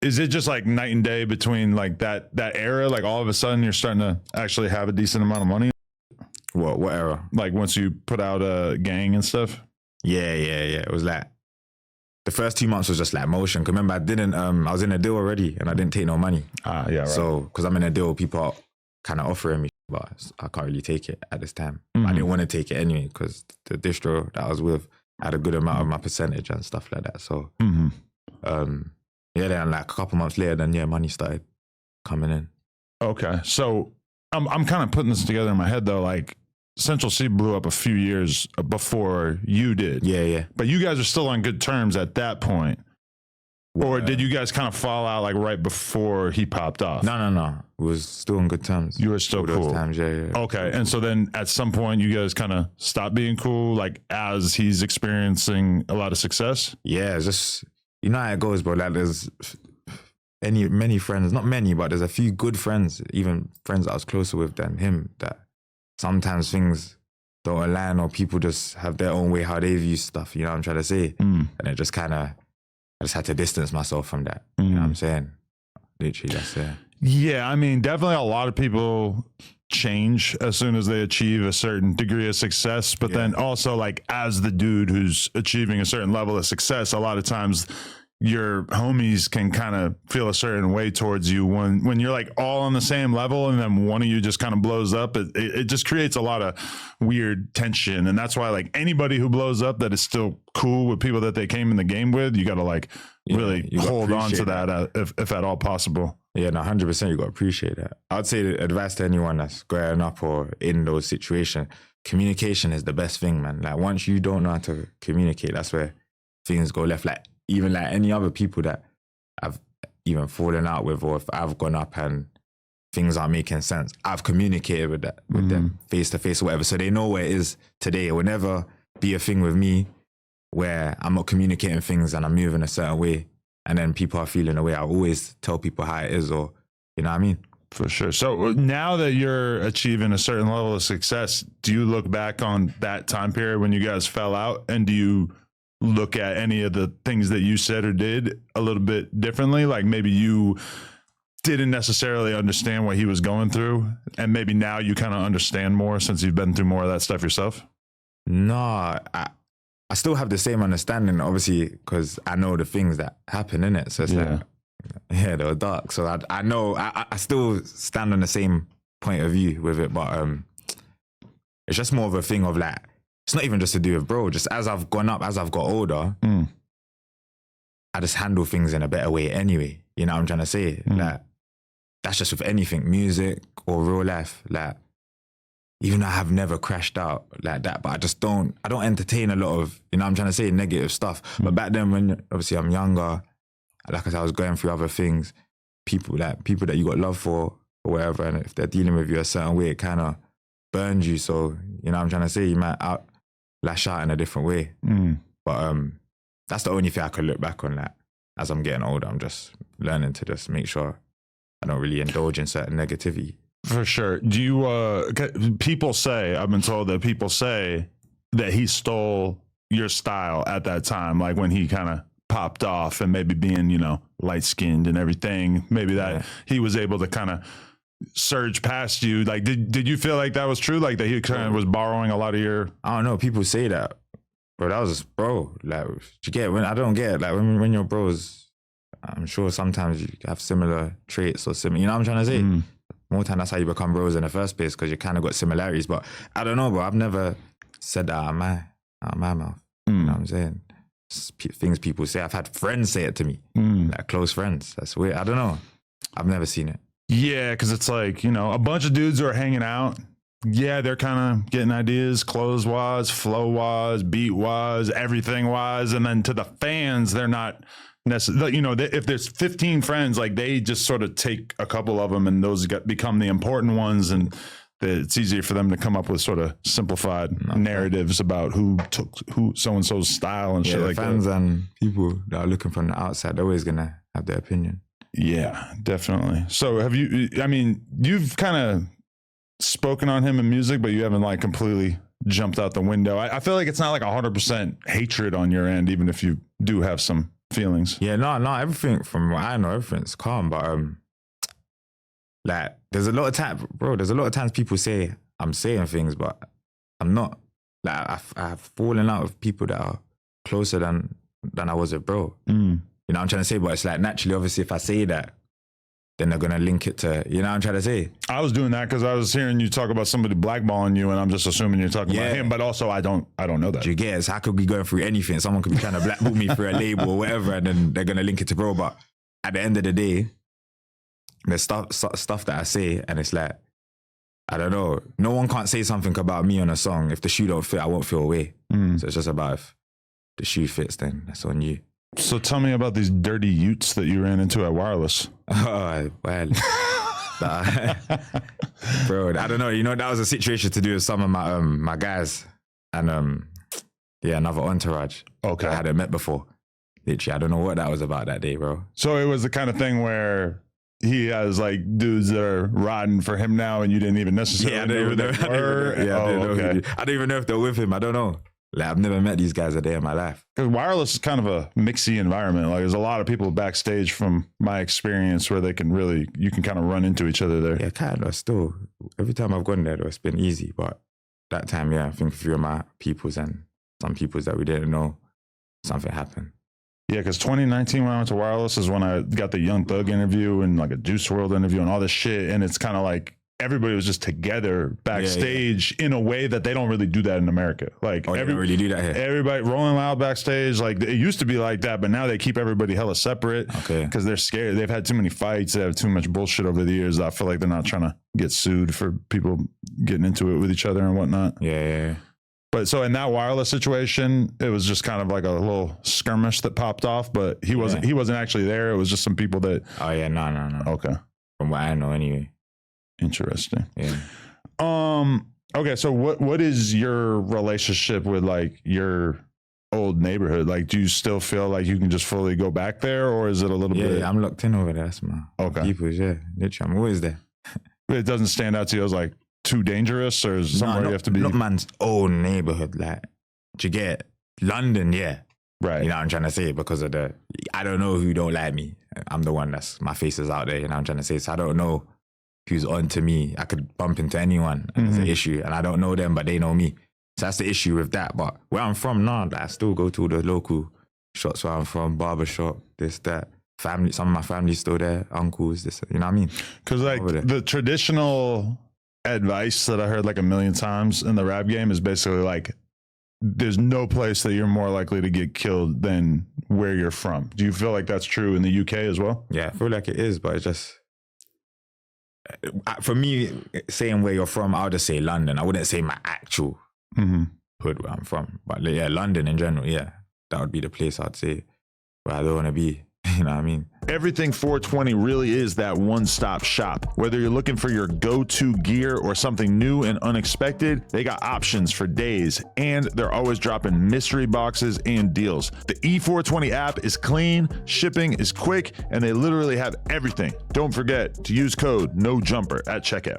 is it just like night and day between like that era? Like all of a sudden you're starting to actually have a decent amount of money? What era? Like once you put out a gang and stuff? Yeah. It was like the first 2 months was just like motion. Cause remember, I was in a deal already and I didn't take no money. Yeah, right. So, cause I'm in a deal, people are kind of offering me, but I can't really take it at this time. I didn't want to take it anyway, cause the distro that I was with had a good amount of my percentage and stuff like that. So, then like a couple months later, then money started coming in. Okay. So I'm kind of putting this together in my head though, like Central C blew up a few years before you did. Yeah. But you guys are still on good terms at that point. Or did you guys kind of fall out like right before he popped off? No. We was still on good terms. You were still cool. Those times, yeah. Okay. And so then at some point you guys kind of stopped being cool, like as he's experiencing a lot of success? Yeah, it's just, you know how it goes, bro. Like there's many friends, not many, but there's a few good friends, even friends that I was closer with than him, that sometimes things don't align or people just have their own way how they view stuff, you know what I'm trying to say? And it just kind of, I just had to distance myself from that, you know what I'm saying? Literally, that's it. Yeah, I mean, definitely a lot of people change as soon as they achieve a certain degree of success, but then also like as the dude who's achieving a certain level of success, a lot of times your homies can kind of feel a certain way towards you when you're like all on the same level and then one of you just kind of blows up. It just creates a lot of weird tension. And that's why like anybody who blows up that is still cool with people that they came in the game with, you got to like really hold on to that if at all possible. Yeah, no, 100%, you got to appreciate that. I'd say the advice to anyone that's growing up or in those situations, communication is the best thing, man. Like once you don't know how to communicate, that's where things go left. Like even like any other people that I've even fallen out with, or if I've gone up and things aren't making sense, I've communicated with them face to face or whatever. So they know where it is today. It will never be a thing with me where I'm not communicating things and I'm moving a certain way and then people are feeling a way. I always tell people how it is, or, you know what I mean? For sure. So now that you're achieving a certain level of success, do you look back on that time period when you guys fell out, and do you look at any of the things that you said or did a little bit differently? Like maybe you didn't necessarily understand what he was going through, and maybe now you kind of understand more since you've been through more of that stuff yourself? No, I still have the same understanding, obviously, because I know the things that happen in it. So it's like, yeah, they were dark. So I know, I still stand on the same point of view with it, but it's just more of a thing of like, it's not even just to do with bro, just as I've gone up, as I've got older, I just handle things in a better way anyway. You know what I'm trying to say? Like, that's just with anything, music or real life. Like, even though I have never crashed out like that, but I don't entertain a lot of, you know what I'm trying to say, negative stuff. But back then when obviously I'm younger, like I said, I was going through other things, people that you got love for or whatever, and if they're dealing with you a certain way, it kind of burns you. So, you know what I'm trying to say, you might lash out in a different way. But that's the only thing I could look back on that. As I'm getting older, I'm just learning to just make sure I don't really indulge in certain negativity. For sure. Do you, people say, I've been told that people say that he stole your style at that time, like when he kind of popped off and maybe being, you know, light skinned and everything, maybe that he was able to kind of surge past you. Like, did you feel like that was true? Like that he kind of was borrowing a lot of your... I don't know. People say that, bro. That was bro. Like, you get when I don't get it. Like when you're bros, I'm sure sometimes you have similar traits or similar. You know what I'm trying to say? More time, that's how you become bros in the first place, because you kind of got similarities. But I don't know, bro. I've never said that out of my mouth. You know what I'm saying? Things people say. I've had friends say it to me, like close friends. That's weird. I don't know. I've never seen it. Yeah, because it's like, you know, a bunch of dudes who are hanging out. Yeah, they're kind of getting ideas, clothes-wise, flow-wise, beat-wise, everything-wise. And then to the fans, they're not necessarily, you know, if there's 15 friends, like they just sort of take a couple of them and those become the important ones. And it's easier for them to come up with sort of simplified narratives about who took so-and-so's style and shit like that. Fans and people that are looking from the outside, they're always going to have their opinion. Yeah, definitely. So have you, I mean, you've kind of spoken on him in music, but you haven't like completely jumped out the window. I feel like it's not like 100% hatred on your end, even if you do have some feelings? Yeah, no, everything from what I know, everything's calm. But like, there's a lot of time, bro. There's a lot of times people say I'm saying things, but I'm not. Like, I've fallen out with people that are closer than I was with bro. You know what I'm trying to say? But it's like, naturally, obviously, if I say that, then they're gonna link it to, you know what I'm trying to say? I was doing that because I was hearing you talk about somebody blackballing you, and I'm just assuming you're talking about him. But also, I don't know that. Do you get it? So I could be going through anything. Someone could be trying to blackball me through a label or whatever, and then they're gonna link it to bro. But at the end of the day, there's stuff that I say, and it's like, I don't know. No one can't say something about me on a song. If the shoe don't fit, I won't feel away. So it's just about if the shoe fits, then that's on you. So tell me about these dirty utes that you ran into at Wireless. Oh, well. Bro, I don't know. You know, that was a situation to do with some of my guys. And another entourage. Okay. I hadn't met before. Literally, I don't know what that was about that day, bro. So it was the kind of thing where he has like dudes that are riding for him now, and you didn't even necessarily know who they were. I don't even know if they're with him. I don't know. Like, I've never met these guys a day in my life. Because Wireless is kind of a mixy environment. Like, there's a lot of people backstage from my experience where you can kind of run into each other there. Yeah, kind of. Still, every time I've gone there, though, it's been easy. But that time, I think a few of my peoples and some peoples that we didn't know, something happened. Yeah, because 2019 when I went to Wireless is when I got the Young Thug interview and like a Juice WRLD interview and all this shit. And it's kind of like everybody was just together backstage in a way that they don't really do that in America. Like, they don't really do that here. Everybody rolling loud backstage. Like, it used to be like that, but now they keep everybody hella separate. Okay. Because they're scared. They've had too many fights. They have too much bullshit over the years. I feel like they're not trying to get sued for people getting into it with each other and whatnot. Yeah. But so in that Wireless situation, it was just kind of like a little skirmish that popped off, but he wasn't actually there. It was just some people that. Oh yeah, no. Okay. From what I know, anyway. Interesting. Yeah. Okay. So what is your relationship with like your old neighborhood? Like, do you still feel like you can just fully go back there, or is it a little bit? Yeah, I'm locked in over there. That's my peoples. Yeah, literally, I'm always there. It doesn't stand out to you as like too dangerous, or is somewhere you have to be? Not man's own neighborhood. Like, do you get London? Yeah. Right. You know what I'm trying to say? Because of I don't know who don't like me. I'm the one my face is out there. You know what I'm trying to say? So I don't know who's on to me. I could bump into anyone and there's an issue, and I don't know them, but they know me. So that's the issue with that. But where I'm from now, I still go to the local shops where I'm from, barbershop, this, that. Family, some of my family's still there, uncles, this, you know what I mean? Because like the traditional advice that I heard like a million times in the rap game is basically like, there's no place that you're more likely to get killed than where you're from. Do you feel like that's true in the UK as well? Yeah, I feel like it is, but it's just, for me, saying where you're from, I would just say London. I wouldn't say my actual hood where I'm from. But yeah, London in general, yeah, that would be the place I'd say where I don't want to be. You know what I mean? Everything 420 really is that one-stop shop. Whether you're looking for your go-to gear or something new and unexpected, they got options for days, and they're always dropping mystery boxes and deals. The E420 app is clean, shipping is quick, and they literally have everything. Don't forget to use code NOJUMPER at checkout.